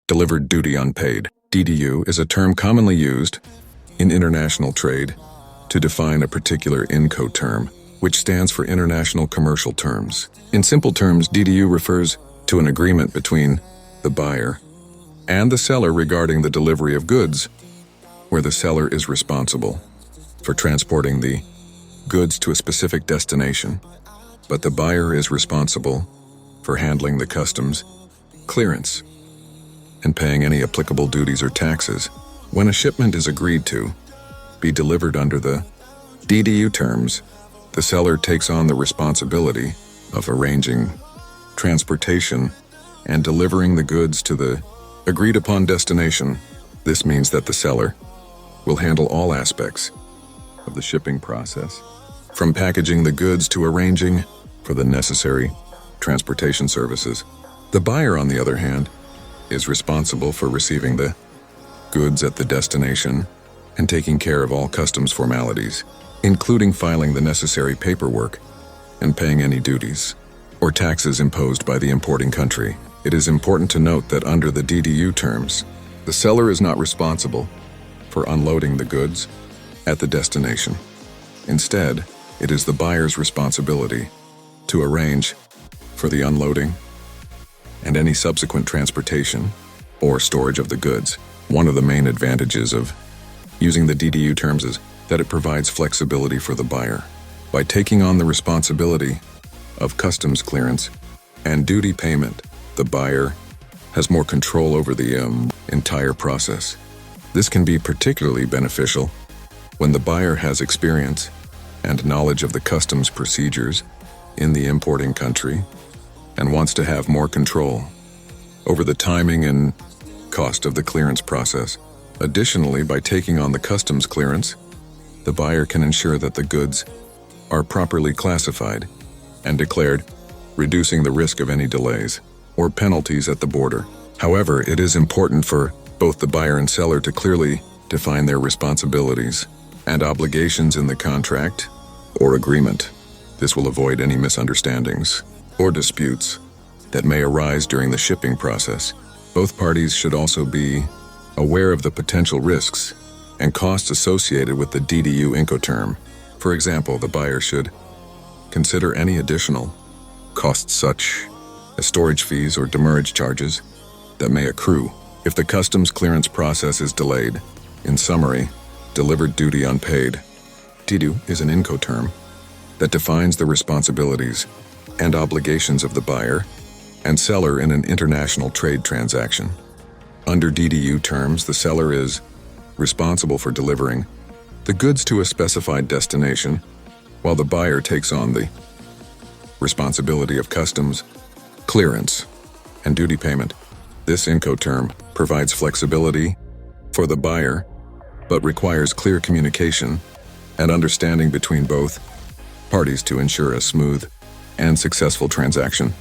Delivered Duty Unpaid, DDU, is a term commonly used in international trade to define a particular Incoterm, which stands for International Commercial Terms. In simple terms, DDU refers to an agreement between the buyer and the seller regarding the delivery of goods, where the seller is responsible for transporting the goods to a specific destination, but the buyer is responsible for handling the customs clearance and paying any applicable duties or taxes. When a shipment is agreed to be delivered under the DDU terms, the seller takes on the responsibility of arranging transportation and delivering the goods to the agreed-upon destination. This means that the seller will handle all aspects of the shipping process, from packaging the goods to arranging for the necessary transportation services. The buyer, on the other hand, is responsible for receiving the goods at the destination and taking care of all customs formalities, including filing the necessary paperwork and paying any duties or taxes imposed by the importing country. It is important to note that under the DDU terms, the seller is not responsible for unloading the goods at the destination. Instead, it is the buyer's responsibility to arrange for the unloading and any subsequent transportation or storage of the goods. One of the main advantages of using the DDU terms is that it provides flexibility for the buyer. By taking on the responsibility of customs clearance and duty payment, the buyer has more control over the entire process. This can be particularly beneficial when the buyer has experience and knowledge of the customs procedures in the importing country and wants to have more control over the timing and cost of the clearance process. Additionally, by taking on the customs clearance, the buyer can ensure that the goods are properly classified and declared, reducing the risk of any delays or penalties at the border. However, it is important for both the buyer and seller to clearly define their responsibilities and obligations in the contract or agreement. This will avoid any misunderstandings or disputes that may arise during the shipping process. Both parties should also be aware of the potential risks and costs associated with the DDU Incoterm. For example, the buyer should consider any additional costs such as storage fees or demurrage charges that may accrue if the customs clearance process is delayed. In summary, Delivered Duty Unpaid, DDU, is an Incoterm that defines the responsibilities and obligations of the buyer and seller in an international trade transaction. Under DDU terms, the seller is responsible for delivering the goods to a specified destination, while the buyer takes on the responsibility of customs clearance and duty payment. This Incoterm provides flexibility for the buyer, but requires clear communication and understanding between both parties to ensure a smooth and successful transaction.